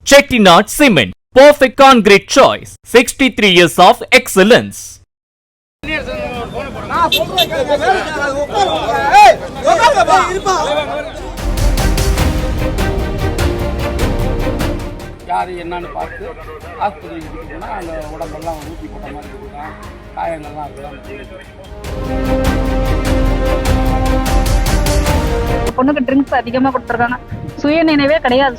Chettinad Cement, perfect concrete choice. 63 years of excellence. யார் என்னன்னு பார்த்து ஆஸ்பத்திரிக்கு கூட்டிட்டு போனால் அந்த உடம்பெல்லாம் ஊற்றி போட்ட மாதிரி இருக்கலாம், காயங்கள்லாம் இருக்கலாம். பொண்ணுக்கு ட்ரிங்க்ஸ் அதிகமாக கொடுத்துருக்காங்க. சுய நினைவே கிடையாது.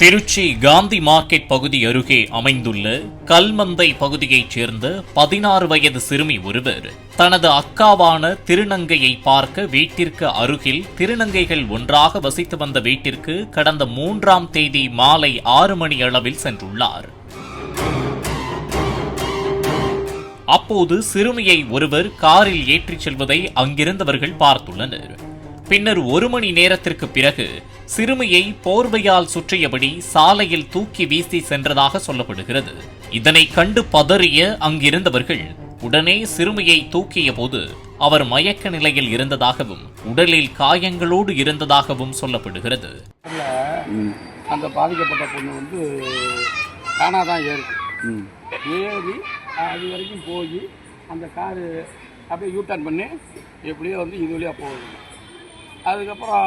திருச்சி காந்தி மார்க்கெட் பகுதி அருகே அமைந்துள்ள கல்மந்தை பகுதியைச் சேர்ந்த 16 வயது சிறுமி ஒருவர் தனது அக்காவான திருநங்கையை பார்க்க வீட்டிற்கு அருகில் திருநங்கைகள் ஒன்றாக வசித்து வந்த வீட்டிற்கு கடந்த 3ஆம் தேதி மாலை 6 மணி அளவில் சென்றுள்ளார். அப்போது சிறுமியை ஒருவர் காரில் ஏற்றிச் செல்வதை அங்கிருந்தவர்கள் பார்த்துள்ளனர். பின்னர் 1 மணி நேரத்திற்கு பிறகு சிறுமியை போர்வையால் சுற்றியபடி சாலையில் தூக்கி வீசி சென்றதாக சொல்லப்படுகிறது. இதனை கண்டு பதறிய அங்கிருந்தவர்கள் உடனே சிறுமியை தூக்கிய போது அவர் மயக்க நிலையில் இருந்ததாகவும் உடலில் காயங்களோடு இருந்ததாகவும் சொல்லப்படுகிறது. அந்த பாதிக்கப்பட்ட பொண்ணு காணாதான் ஏறி அது வரைக்கும் போய் அந்த காரு அப்படியே யூட்டர்ன் பண்ணி எப்படியோ இது வழியாக போகுது. அதுக்கப்புறம்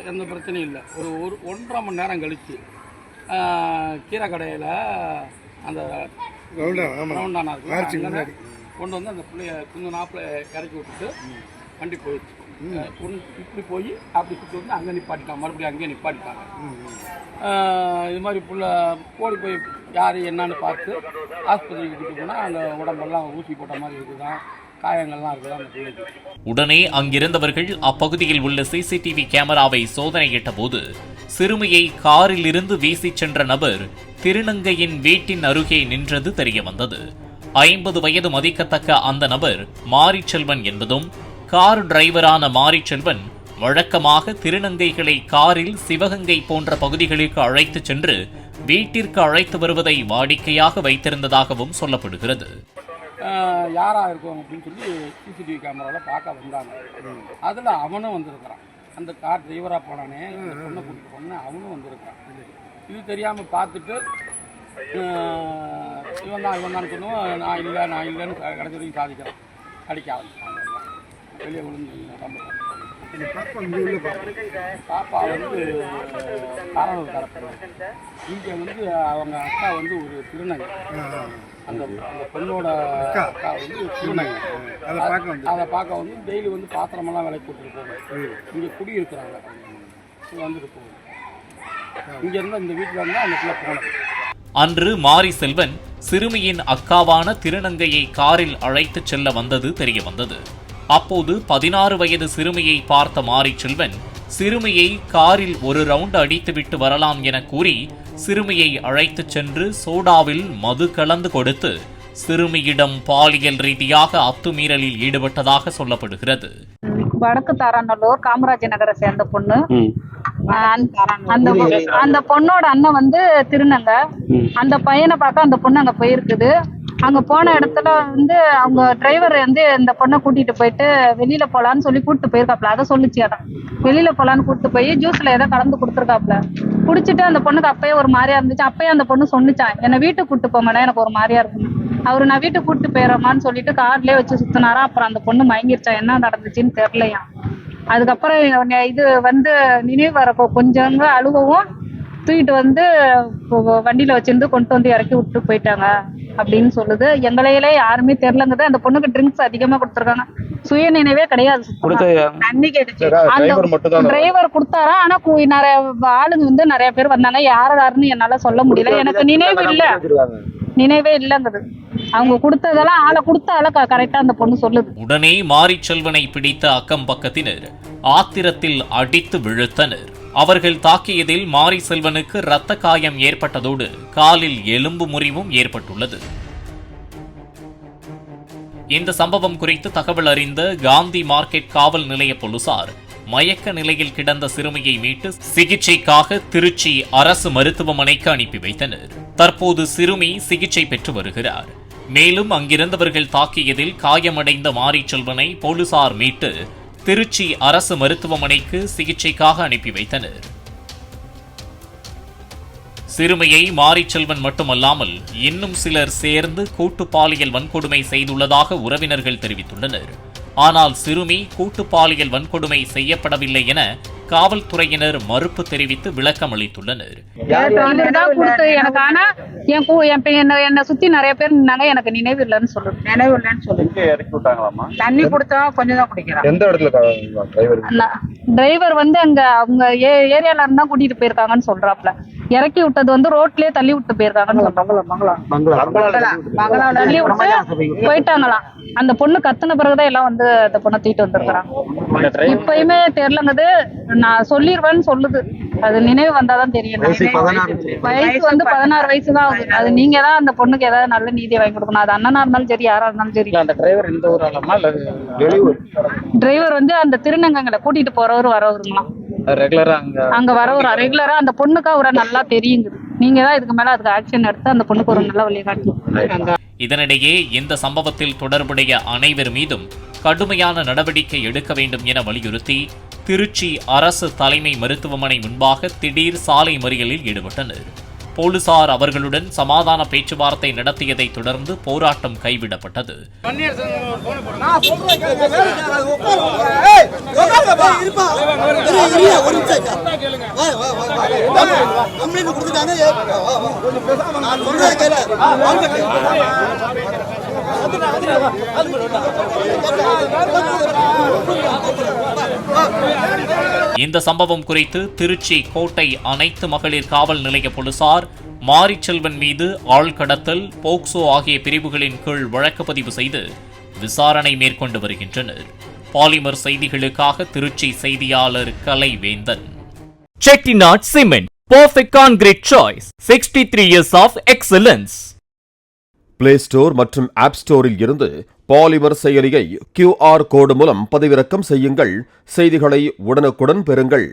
எந்த பிரச்சனையும் இல்லை. ஒரு 1.5 மணி நேரம் கழித்து கீரை கடையில் அந்த ரவுண்டானா இருக்கு கொண்டு வந்து அந்த பிள்ளைய கொஞ்சம் நாப்பில் இறக்கி விட்டுட்டு வண்டி போயிடுச்சு. இப்படி போய் அப்படி சுற்றி வந்து அங்கே நிப்பாட்டிட்டாங்க, மறுபடியும் அங்கேயே நிப்பாட்டிட்டாங்க. இது மாதிரி ஓடி போய் யார் என்னன்னு பார்த்து ஆஸ்பத்திரிக்கு கூட்டிட்டு போனால் அந்த உடம்பெல்லாம் ஊசி போட்ட மாதிரி இருக்குதான், காயங்கள்லாம் இருக்குதான் அந்த பிள்ளைக்கு. உடனே அங்கிருந்தவர்கள் அப்பகுதியில் உள்ள சிசிடிவி கேமராவை சோதனையிட்ட போது சிறுமியை காரில் இருந்து வீசிச் சென்ற நபர் திருநங்கையின் வீட்டின் அருகே நின்றது தெரியவந்தது. 50 வயது மதிக்கத்தக்க அந்த நபர் மாரிச்செல்வன் என்பதும், கார் டிரைவரான மாரிச்செல்வன் வழக்கமாக திருநங்கைகளை காரில் சிவகங்கை போன்ற பகுதிகளுக்கு அழைத்துச் சென்று வீட்டிற்கு அழைத்து வருவதை வாடிக்கையாக வைத்திருந்ததாகவும் சொல்லப்படுகிறது. யாராக இருக்கும் அப்படின்னு சொல்லி சிசிடிவி கேமராவில் பார்க்க வந்தாங்க. அதில் அவனும் வந்திருக்கிறான். அந்த கார் டிரைவராக போனானே பொண்ணை கூட்டிட்டு போனே அவனும் வந்திருக்கான். இது தெரியாமல் பார்த்துட்டு இவன் தான் சொன்னோம், நான் இல்லைன்னு கடைசி வரைக்கும் சாதிக்கிறான். அடிக்க ஆரம்பிச்சாங்க. வெளியே விழுந்து பாப்பா காரணம் தரப்படுது. இங்கே அவங்க அக்கா ஒரு திருநங்கை. அந்த பெண்ணோட அக்கா திருநங்கை. அதை பார்க்க டெய்லி பாத்திரமெல்லாம் விலை போட்டுட்டு போகும். இங்கே குடி இருக்கிறாங்க. வந்துட்டு போகும். இங்கேருந்து இந்த வீட்டில் இருந்தால் அந்த பிள்ளை போனது. அன்று மாரிசெல்வன் சிறுமியின் அக்காவான திருநங்கையை காரில் அழைத்துச் செல்ல வந்தது தெரியவந்தது. அப்போது 16 வயது சிறுமியை பார்த்த மாரிச்செல்வன் சிறுமியை காரில் ஒரு ரவுண்ட் அடித்துவிட்டு வரலாம் என கூறி சிறுமியை அழைத்துச் சென்று சோடாவில் மது கலந்து கொடுத்து சிறுமியிடம் பாலியல் ரீதியாக அத்துமீறலில் ஈடுபட்டதாக சொல்லப்படுகிறது. வடக்கு தாராநல்லூர் காமராஜ் நகரை சேர்ந்த பொண்ணு. அந்த பொண்ணோட அண்ணன் திருநங்கை. அந்த பையனை பார்க்க அந்த பொண்ணு அங்க போயிருக்குது. அங்க போன இடத்துல அவங்க டிரைவர் இந்த பொண்ணை கூட்டிட்டு போயிட்டு வெளியில போலான்னு சொல்லி கூட்டிட்டு போயிருக்காப்ல. அதை சொல்லிச்சு. அதான் வெளியில போலான்னு கூட்டிட்டு போய் ஜூஸ்ல ஏதோ கலந்து கொடுத்துருக்காப்ல. குடிச்சிட்டு அந்த பொண்ணுக்கு அப்பயே ஒரு மாதிரியா இருந்துச்சு. அப்பயே அந்த பொண்ணு சொன்னிச்சான், என்னை வீட்டுக்கு கூப்பிட்டு போமாடா, எனக்கு ஒரு மாதிரியா இருக்கும். அவரு நான் வீட்டுக்கு கூப்பிட்டு போயிடறமான்னு சொல்லிட்டு கார்லயே வச்சு சுத்தினாரா. அப்புறம் அந்த பொண்ணு மயங்கிருச்சா, என்ன நடந்துச்சுன்னு தெரியலையா. அதுக்கப்புறம் இது நினைவு வரப்போ கொஞ்சம் அழுகவும் தூக்கிட்டு வண்டியில வச்சிருந்து கொண்டு இறக்கி விட்டு போயிட்டாங்க அப்படின்னு சொல்லுது. எங்களையிலே யாருமே தெரியலங்குது. அந்த பொண்ணுக்கு ட்ரிங்க்ஸ் அதிகமா கொடுத்துருக்காங்க. சுய நினைவே கிடையாது. டிரைவர் கொடுத்தாரா. ஆனா நிறைய ஆளுங்க நிறைய பேர் வந்தாங்க. யாருன்னு என்னால சொல்ல முடியல. எனக்கு நினைவே இல்லங்குது. அவங்க கொடுத்ததெல்லாம் ஆளை கொடுத்தால கரெக்டா அந்த பொண்ணு சொல்லுது. உடனே மாரிச்செல்வனை பிடித்த அக்கம் பக்கத்தினர் ஆத்திரத்தில் அடித்து விழுத்தனர். அவர்கள் தாக்கியதில் மாரிசெல்வனுக்கு இரத்த காயம் ஏற்பட்டதோடு காலில் எலும்பு முறிவும் ஏற்பட்டுள்ளது. இந்த சம்பவம் குறித்து தகவல் அறிந்த காந்தி மார்க்கெட் காவல் நிலைய போலீசார் மயக்க நிலையில் கிடந்த சிறுமியை மீட்டு சிகிச்சைக்காக திருச்சி அரசு மருத்துவமனைக்கு அனுப்பி வைத்தனர். தற்போது சிறுமி சிகிச்சை பெற்று வருகிறார். மேலும் அங்கிருந்தவர்கள் தாக்கியதில் காயமடைந்த மாரிச்செல்வனை போலீசார் மீட்டு திருச்சி அரசு மருத்துவமனைக்கு சிகிச்சைக்காக அனுப்பி வைத்தனர். சிறுமியை மாரிச்செல்வன் மட்டுமல்லாமல் இன்னும் சிலர் சேர்ந்து கூட்டு பாலியல் வன்கொடுமை செய்துள்ளதாக உறவினர்கள் தெரிவித்துள்ளனர். ஆனால் சிறுமி கூட்டு பாலியல் வன்கொடுமை செய்யப்படவில்லை என காவல்துறையினர் மறுப்பு தெரிவித்து விளக்கம் அளித்துள்ளனர். எனக்கு ஆனா என்னை சுத்தி நிறைய பேர் நின்னாங்க, எனக்கு நினைவு இல்லைன்னு சொல்லுங்க. தண்ணி கொடுத்தா கொஞ்சம் தான் குடிக்கிறேன். எந்த இடத்துல டிரைவர் வந்து அங்க அவங்க ஏரியால இருந்தா கூட்டிட்டு போயிருக்காங்கன்னு சொல்றாப்ல. இறக்கி விட்டது வந்து ரோட்லயே தள்ளி விட்டு போயிருக்காங்கன்னு தள்ளி விட்டு போயிட்டாங்களாம். அந்த பொண்ணு கத்துன பிறகுதான் எல்லாம் வந்து அந்த பொண்ணை தூக்கிட்டு வந்திருக்கிறாங்க. இப்பயுமே தெரியலங்குது, நான் சொல்லிடுவேன்னு சொல்லுது. அது நினைவு வந்தாதான் தெரியும். வயசு வந்து 16 வயசு தான் ஆகுது. அது நீங்க தான் அந்த பொண்ணுக்கு ஏதாவது நல்ல நீதியை வாங்கி கொடுக்கணும். அது அண்ணனா இருந்தாலும் சரி, யாரா இருந்தாலும் சரி. அந்த டிரைவர் இந்த ஊராலமா டிரைவர் வந்து அந்த திருநங்கங்களை கூட்டிட்டு போறவரு வரவருங்களாம். ரெகுலரா அங்க வரவரா ரெகுலரா அந்த பொண்ணுக்கு அவரை நல்லா தெரியுங்குது. நீங்க தான் இதுக்கு மேல அதுக்கு ஆக்ஷன் எடுத்து அந்த பொண்ணுக்கு ஒரு நல்ல வழியை காட்டணும். இதனிடையே இந்த சம்பவத்தில் தொடர்புடைய அனைவர் மீதும் கடுமையான நடவடிக்கை எடுக்க வேண்டும் என வலியுறுத்தி திருச்சி அரசு தலைமை மருத்துவமனை முன்பாக திடீர் சாலை மறியலில் ஈடுபட்டனர். போலீசார் அவர்களுடன் சமாதான பேச்சுவார்த்தை நடத்தியதை தொடர்ந்து போராட்டம் கைவிடப்பட்டது. இந்த சம்பவம் குறித்து திருச்சி கோட்டை அனைத்து மகளிர் காவல் நிலைய போலீசார் மாரிச்செல்வன் மீது ஆள்கடத்தல், போக்சோ ஆகிய பிரிவுகளின் கீழ் வழக்கு பதிவு செய்து விசாரணை மேற்கொண்டு வருகின்றனர். பாலிமர் செய்திகளுக்காக திருச்சி செய்தியாளர் Kalaivendhan. Chettinad cement, perfect concrete choice, 63 years of excellence. Play store மற்றும் ஆப் ஸ்டோரில் இருந்து பாலிமர் செயலியை QR கோடு மூலம் பதிவிறக்கம் செய்யுங்கள். செய்திகளை உடனுக்குடன் பெறுங்கள்.